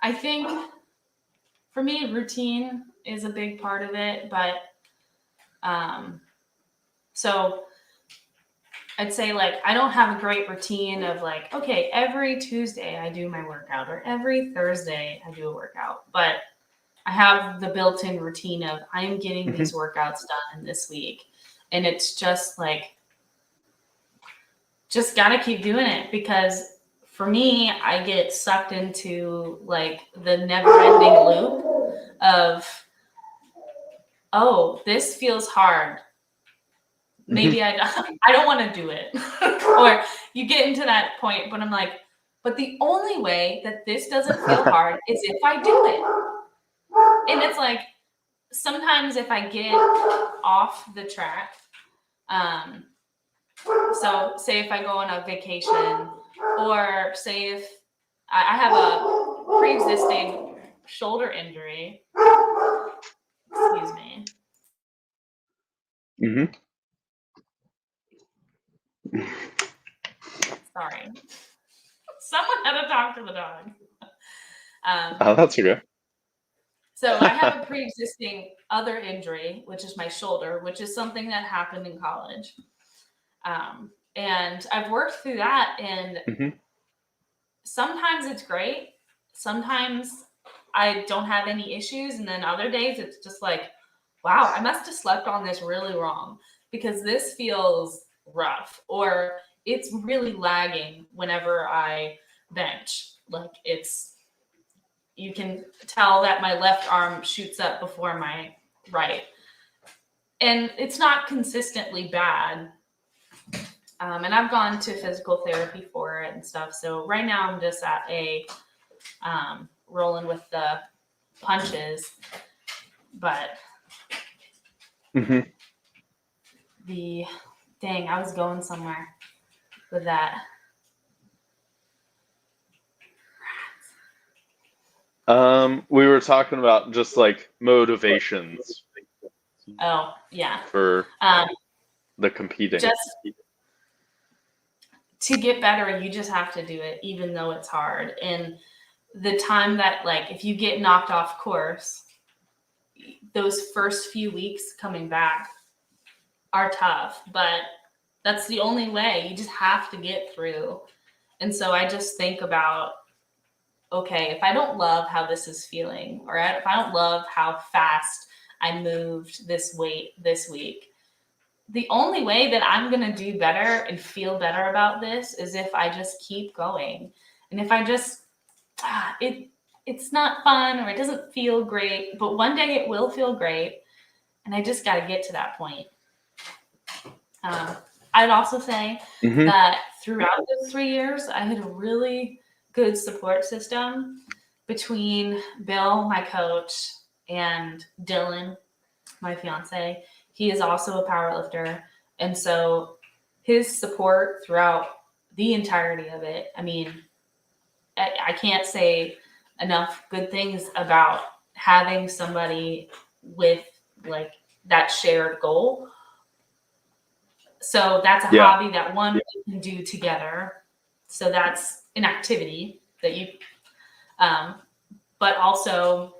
I think for me, routine is a big part of it, but so I'd say like I don't have a great routine of like, okay, every Tuesday I do my workout or every Thursday I do a workout, but I have the built-in routine of I'm getting these workouts done this week. And it's just like, just got to keep doing it because for me, I get sucked into like the never-ending loop of, oh, this feels hard. Maybe I don't want to do it. Or you get into that point, but I'm like, but the only way that this doesn't feel hard is if I do it. And it's like, sometimes if I get off the track, so say if I go on a vacation, or say if I have a pre-existing shoulder injury, excuse me. Sorry. Someone had to talk to the dog. Oh, that's okay. So I have a pre-existing other injury, which is my shoulder, which is something that happened in college. And I've worked through that, and sometimes it's great. Sometimes I don't have any issues. And then other days it's just like, wow, I must have slept on this really wrong because this feels rough, or it's really lagging whenever I bench. Like you can tell that my left arm shoots up before my right. And it's not consistently bad. And I've gone to physical therapy for it and stuff. So right now I'm just at a rolling with the punches. But dang, I was going somewhere with that. We were talking about just like motivations. Oh, yeah. For the competing. Just to get better, you just have to do it, even though it's hard. And the time that, like, if you get knocked off course, those first few weeks coming back are tough, but that's the only way. You just have to get through. And so I just think about, okay, if I don't love how this is feeling, or if I don't love how fast I moved this weight this week, the only way that I'm going to do better and feel better about this is if I just keep going. And if I just, it's not fun or it doesn't feel great, but one day it will feel great. And I just got to get to that point. I'd also say that throughout those 3 years, I had a really good support system between Bill, my coach, and Dylan, my fiance. He is also a powerlifter. And so his support throughout the entirety of it, I mean, I can't say enough good things about having somebody with like that shared goal. So that's a hobby that we can do together. So that's an activity that you, but also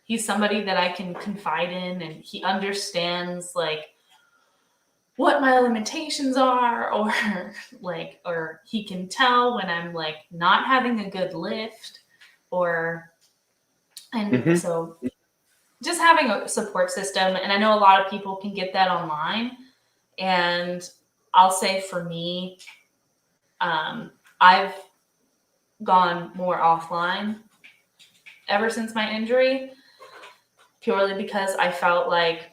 he's somebody that I can confide in, and he understands like what my limitations are, or he can tell when I'm like not having a good lift, so just having a support system. And I know a lot of people can get that online, and I'll say for me, I've gone more offline ever since my injury, purely because I felt like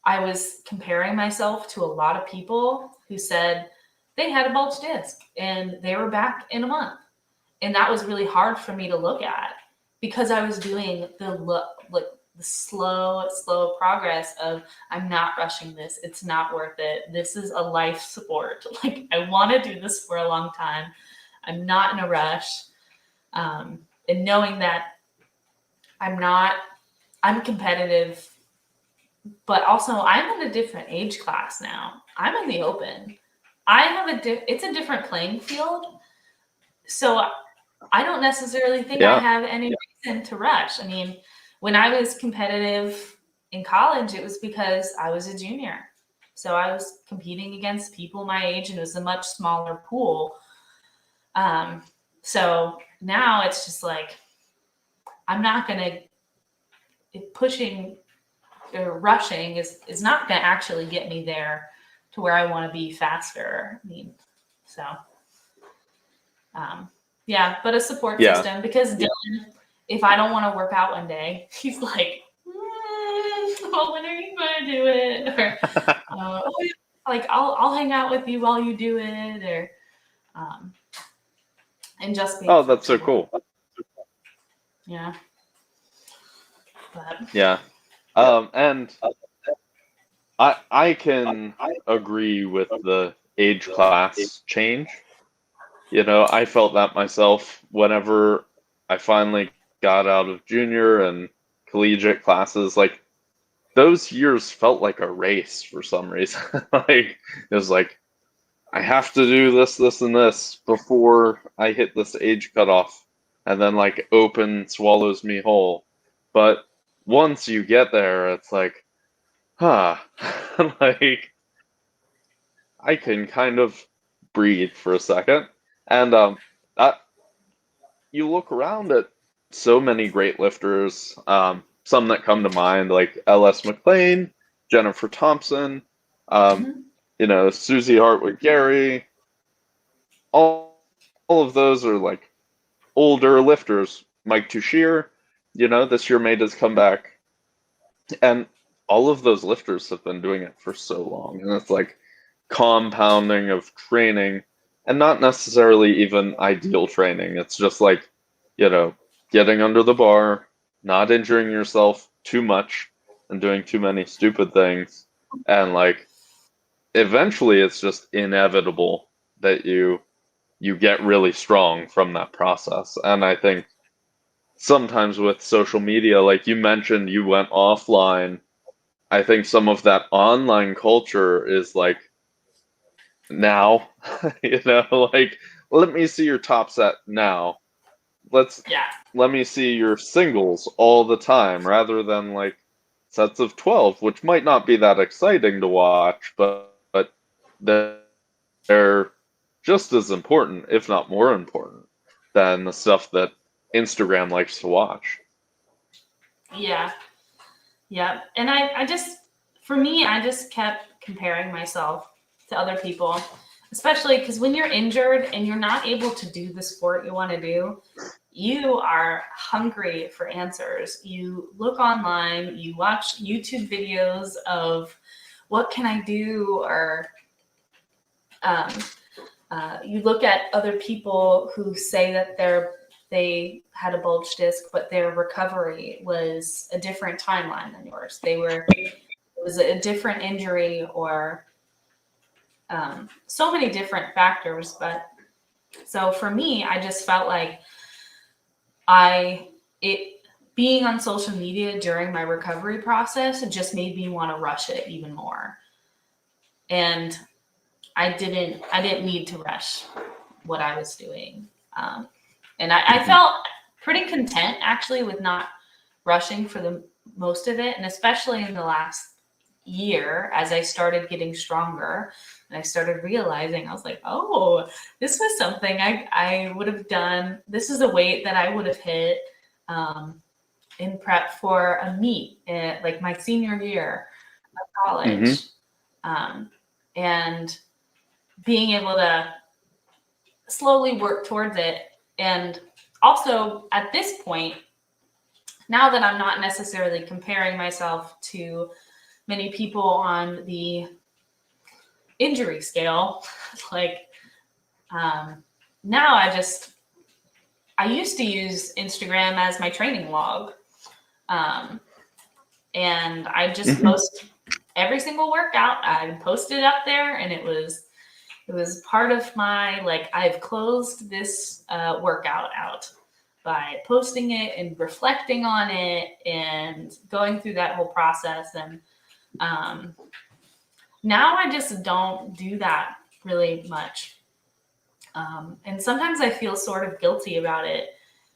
I was comparing myself to a lot of people who said they had a bulged disc and they were back in a month. And that was really hard for me to look at because I was doing the slow progress of, I'm not rushing this. It's not worth it. This is a life support. Like, I want to do this for a long time. I'm not in a rush. And knowing that I'm competitive, but also I'm in a different age class now. I'm in the open. It's a different playing field. So I don't necessarily think I have any reason to rush. I mean, when I was competitive in college, it was because I was a junior. So I was competing against people my age, and it was a much smaller pool. So now it's just like, I'm not going to, pushing or rushing is not going to actually get me there to where I want to be faster. I mean, so, yeah, but a support system, because Dylan, if I don't want to work out one day, he's like, well, when are you going to do it? Or, like, I'll hang out with you while you do it, or, and just being that's so cool. Yeah. But. Yeah. And I can agree with the age class change. You know, I felt that myself whenever I finally got out of junior and collegiate classes. Like, those years felt like a race for some reason. Like, it was like, I have to do this, this, and this before I hit this age cutoff. And then, like, open swallows me whole. But once you get there, it's like, like, I can kind of breathe for a second. And you look around at so many great lifters, some that come to mind, like L.S. McLean, Jennifer Thompson, you know, Susie Hartwick Gary. All of those are like older lifters. Mike Tuchscherer, you know, this year made his comeback. And all of those lifters have been doing it for so long. And it's like compounding of training, and not necessarily even ideal training. It's just like, you know, getting under the bar, not injuring yourself too much and doing too many stupid things. And like, eventually it's just inevitable that you get really strong from that process. And I think sometimes with social media, like you mentioned, you went offline. I think some of that online culture is like, now, you know, like, let me see your top set now. Let me see your singles all the time, rather than like sets of 12, which might not be that exciting to watch, but they're just as important, if not more important, than the stuff that Instagram likes to watch. Yeah. Yeah. And I just, for me, I just kept comparing myself to other people, especially because when you're injured and you're not able to do the sport you want to do, you are hungry for answers. You look online, you watch YouTube videos of what can I do, or you look at other people who say that they had a bulge disc, but their recovery was a different timeline than yours. It was a different injury, or so many different factors. But so for me, I just felt like being on social media during my recovery process, it just made me want to rush it even more. And I didn't need to rush what I was doing. And I felt pretty content actually with not rushing for the most of it. And especially in the last year, as I started getting stronger and I started realizing, I was like, oh, this was something I would have done. This is a weight that I would have hit in prep for a meet, like my senior year of college. And being able to slowly work towards it. And also at this point, now that I'm not necessarily comparing myself to many people on the injury scale, like now I used to use Instagram as my training log. And I just post every single workout. I post it up there, and it was part of my, like, I've closed this workout out by posting it and reflecting on it and going through that whole process. And now I just don't do that really much. And sometimes I feel sort of guilty about it,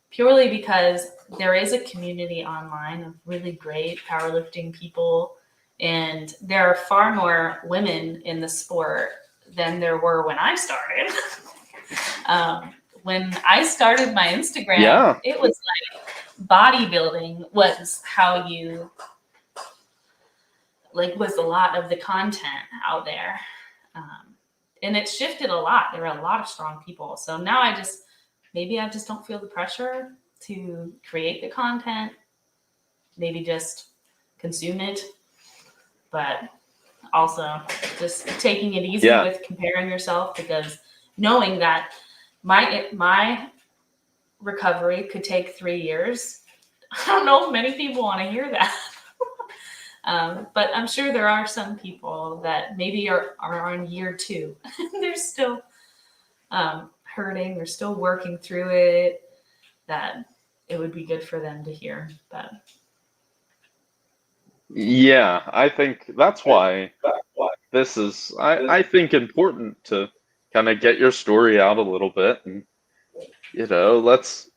purely because there is a community online of really great powerlifting people, and there are far more women in the sport than there were when I started. When I started my Instagram, Yeah. it was like bodybuilding was how you, like, was a lot of the content out there. And it shifted a lot. There were a lot of strong people. So now maybe I just don't feel the pressure to create the content, maybe just consume it, but also just taking it easy Yeah. with comparing yourself, because knowing that my recovery could take 3 years. I don't know if many people want to hear that. But I'm sure there are some people that maybe are on year 2. They're still hurting. They're still working through it. That it would be good for them to hear. But Yeah, I think that's why this is, I think, important to kind of get your story out a little bit, and let's